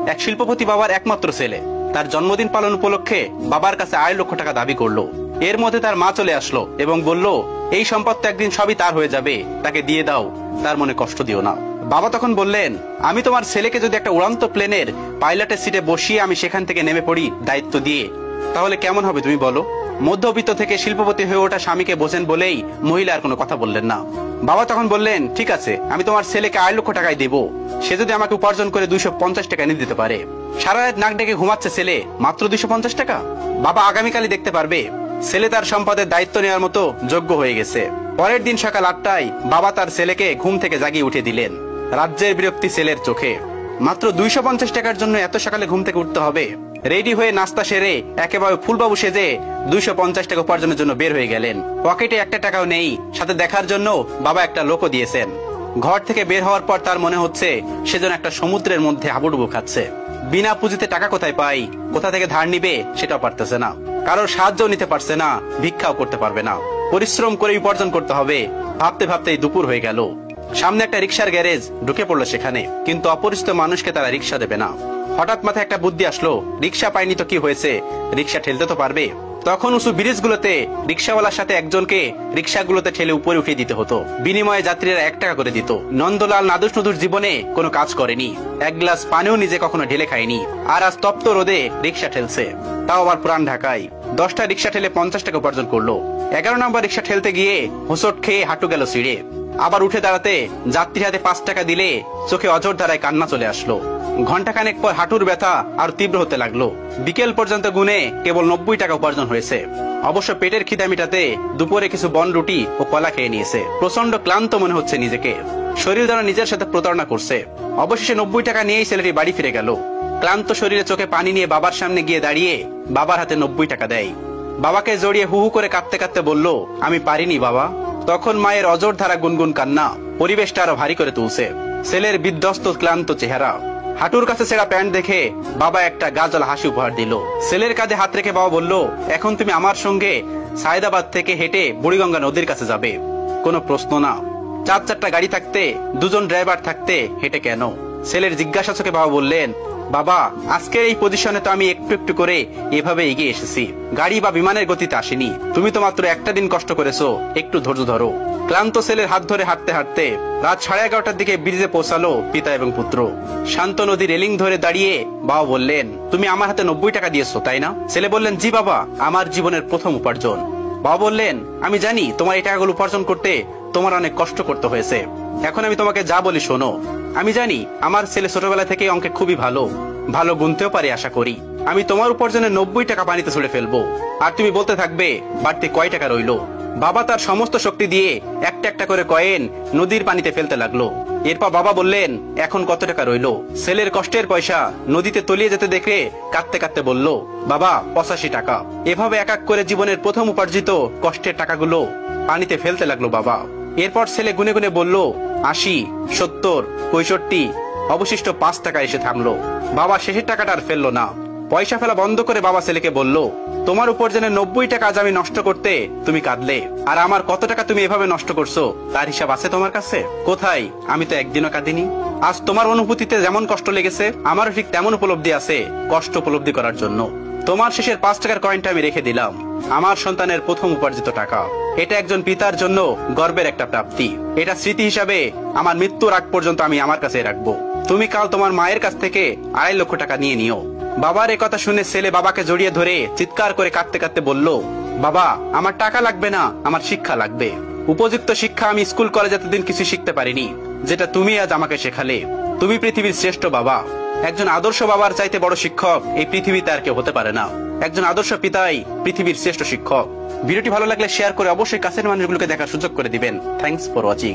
এক শিল্পপতি বাবার একমাত্র ছেলে তার জন্মদিন পালন উপলক্ষে বাবার কাছে 2.5 লক্ষ টাকা দাবি করলো। এর মধ্যে তার মা চলে আসলো এবং বলল, এই সম্পদ তো একদিন সবই তার হয়ে যাবে, তাকে দিয়ে দাও, তার মনে কষ্ট দিও না। বাবা তখন বললেন, আমি তোমার ছেলেকে যদি একটা উড়ান্ত প্লেনের পাইলটের সিটে বসিয়ে আমি সেখান থেকে নেমে পড়ি দায়িত্ব দিয়ে, তাহলে কেমন হবে তুমি বলো? মধ্যবিত্ত থেকে শিল্পপতি হয়ে ওঠা স্বামীকে বোঝেন বলেই মহিলা আর কোনো কথা বললেন না। বাবা তখন বললেন, ঠিক আছে, আমি তোমার ছেলেকে 2.5 লক্ষ টাকায় দেবো, সে যদি আমাকে উপার্জন করে 250 টাকা এনে দিতে পারে। সারা রাত নাক ডেকে ঘুমাচ্ছে ছেলে, মাত্র 250 টাকা। বাবা আগামীকালই দেখতে পারবে ছেলে তার সম্পদের দায়িত্ব নেওয়ার মতো যোগ্য হয়ে গেছে। পরের দিন সকাল 8টায় বাবা তার ছেলেকে ঘুম থেকে জাগিয়ে উঠে দিলেন। রাজ্যের বিরক্তি ছেলের চোখে। মাত্র 250 টাকার জন্য এত সকালে ঘুম থেকে উঠতে হবে? রেডি হয়ে নাস্তা সেরে একেবারে ফুলবাবু সেজে 250 টাকা উপার্জনের জন্য বের হয়ে গেলেন। পকেটে একটা টাকাও নেই, সাথে দেখার জন্য বাবা একটা লোকও দিয়েছেন। ঘর থেকে বের হওয়ার পর তার মনে হচ্ছে সে যেন একটা সমুদ্রের মধ্যে হাবুডুবু খাচ্ছে। বিনা পুঁজিতে টাকা কোথায় পাই, কোথা থেকে ধার নিবে সেটাও পারতেছে না, কারোর সাহায্য নিতে পারছে না, ভিক্ষাও করতে পারবে না। পরিশ্রম করে উপার্জন করতে হবে। ভাবতে ভাবতেই দুপুর হয়ে গেল। সামনে একটা রিক্সার গ্যারেজ, ঢুকে পড়লো সেখানে, কিন্তু অপরিচিত মানুষকে তারা রিক্সা দেবে না। হঠাৎ মাথায় একটা বুদ্ধি আসলো, রিক্সা পাইনি তো কি হয়েছে, রিক্সা ঠেলতে তো পারবে। তখন উঁচু ব্রিজগুলোতে রিক্সাওয়ালার সাথে একজনকে রিক্সাগুলোতে ঠেলে উপরে উঠিয়ে দিতে হতো। বিনিময়ে যাত্রীরা 1 টাকা করে দিত। নন্দলাল নাদুস নুদুর জীবনে কোনো কাজ করেনি, এক গ্লাস পানিও নিজে কখনো ঢেলে খায়নি, আর আজ তপ্ত রোদে রিক্সা ঠেলছে, তাও আবার পুরান ঢাকায়। 10টা রিক্সা ঠেলে 50 টাকা উপার্জন করলো। 11 নম্বর রিক্সা ঠেলতে গিয়ে হোঁচট খেয়ে হাঁটু গেল ছিঁড়ে। আবার উঠে দাঁড়াতে যাত্রীর হাতে 5 টাকা দিলে চোখে অঝোর ধারায় কান্না চলে আসলো। ঘন্টাখানেক পর হাঁটুর ব্যথা আর তীব্র হতে লাগলো। বিকেল পর্যন্ত গুনে কেবল 90 টাকা উপার্জন হয়েছে। অবশ্য পেটের খিদা মিটাতে দুপুরে কিছু বনরুটি ও কলা খেয়ে নিয়েছে। প্রচন্ড ক্লান্ত মনে হচ্ছে নিজেকে, শরীর যেন নিজের সাথে প্রতারণা করছে। অবশেষে 90 টাকা নিয়েই ছেলেটি বাড়ি ফিরে গেল। ক্লান্ত শরীরে চোখে পানি নিয়ে বাবার সামনে গিয়ে দাঁড়িয়ে বাবার হাতে 90 টাকা দেয়। বাবাকে জড়িয়ে হু হু করে কাঁদতে কাঁদতে বলল, আমি পারিনি বাবা। তখন মায়ের অজর ধারা গুনগুন কান্না পরিবেশটা আরো ভারী করে তুলছে। ছেলের বিধ্বস্ত ক্লান্ত চেহারা, হাঁটুর কাছে ছেঁড়া প্যান্ট দেখে বাবা একটা গাজল হাসি উপহার দিল। ছেলের কাঁধে হাত রেখে বাবা বলল, এখন তুমি আমার সঙ্গে সায়দাবাদ থেকে হেঁটে বুড়িগঙ্গা নদীর কাছে যাবে। কোনো প্রশ্ন না। 4-4টা গাড়ি থাকতে, 2জন ড্রাইভার থাকতে হেঁটে কেন? ছেলের জিজ্ঞাসা চোখে বাবা বললেন, বাবা আজকের এই পজিশনে তো আমি একটু একটু করে এভাবে এগিয়ে এসেছি, গাড়ি বা বিমানের গতিতে আসেনি। তুমি তো মাত্র একটা দিন কষ্ট করেছো, একটু ধৈর্য ধরো। ক্লান্ত ছেলের হাত ধরে হাঁটতে হাঁটতে রাত 11:30টার দিকে ব্রিজে পৌঁছালো পিতা এবং পুত্র। শান্ত নদী রেলিং ধরে দাঁড়িয়ে বাবা বললেন, তুমি আমার হাতে 90 টাকা দিয়েছো তাই না? ছেলে বললেন, জি বাবা, আমার জীবনের প্রথম উপার্জন। বাবা বললেন, আমি জানি তোমার এই টাকাগুলো উপার্জন করতে তোমার অনেক কষ্ট করতে হয়েছে। এখন আমি তোমাকে যা বলি শোনো। আমি জানি আমার ছেলে ছোটবেলা থেকে অঙ্কে খুবই ভালো, ভালো গুনতেও পারে আশা করি। আমি তোমার উপার্জনের 90 টাকা পানিতে ছুড়ে ফেলবো, আর তুমি বলতে থাকবে বাড়তি কয় টাকা রইলো। বাবা তার সমস্ত শক্তি দিয়ে একটা একটা করে কয়েন নদীর পানিতে ফেলতে লাগলো। এরপর বাবা বললেন, এখন কত টাকা রইলো? ছেলের কষ্টের পয়সা নদীতে তলিয়ে যেতে দেখে কাঁদতে কাঁদতে বলল, বাবা 85 টাকা। এভাবে এক এক করে জীবনের প্রথম উপার্জিত কষ্টের টাকাগুলো পানিতে ফেলতে লাগলো বাবা। এরপর ছেলে গুনে গুনে বলল, 80, 70, 65, অবশিষ্ট 5 টাকা এসে থামলো। বাবা শেষের টাকাটা আর ফেললো না। পয়সা ফেলা বন্ধ করে বাবা ছেলেকে বলল, তোমার উপার্জনের 90 টাকা আজ আমি নষ্ট করতে তুমি কাঁদলে, আর আমার কত টাকা তুমি এভাবে নষ্ট করছো তার হিসাব আছে তোমার কাছে? কোথায়? আমি তো একদিনও কাঁদিনি। আজ তোমার অনুভূতিতে যেমন কষ্ট লেগেছে, আমারও ঠিক তেমন উপলব্ধি আছে কষ্ট উপলব্ধি করার জন্য। তোমার শেষের 5 টাকার কয়েনটা আমি রেখে দিলাম, আমার সন্তানের প্রথম উপার্জিত টাকা। এটা একজন পিতার জন্য গর্বের একটা প্রাপ্তি। এটা স্মৃতি হিসাবে আমার মৃত্যুর আগ পর্যন্ত আমি আমার কাছে রাখবো। তুমি কাল তোমার মায়ের কাছ থেকে 2.5 লক্ষ টাকা নিয়ে নিও। বাবার এ কথা শুনে ছেলে বাবাকে জড়িয়ে ধরে চিৎকার করে কাঁদতে কাঁদতে বলল, বাবা আমার টাকা লাগবে না, আমার শিক্ষা লাগবে। উপযুক্ত শিক্ষা আমি স্কুল কলেজে এতদিন কিছু শিখতে পারিনি, যেটা তুমি আজ আমাকে শেখালে। তুমি পৃথিবীর শ্রেষ্ঠ বাবা। একজন আদর্শ বাবার চাইতে বড় শিক্ষক এই পৃথিবীতে আর কেউ হতে পারে না। একজন আদর্শ পিতাই পৃথিবীর শ্রেষ্ঠ শিক্ষক। ভিডিওটি ভালো লাগলে শেয়ার করে অবশ্যই কাছের মানুষগুলোকে দেখার সুযোগ করে দিবেন। Thanks for watching.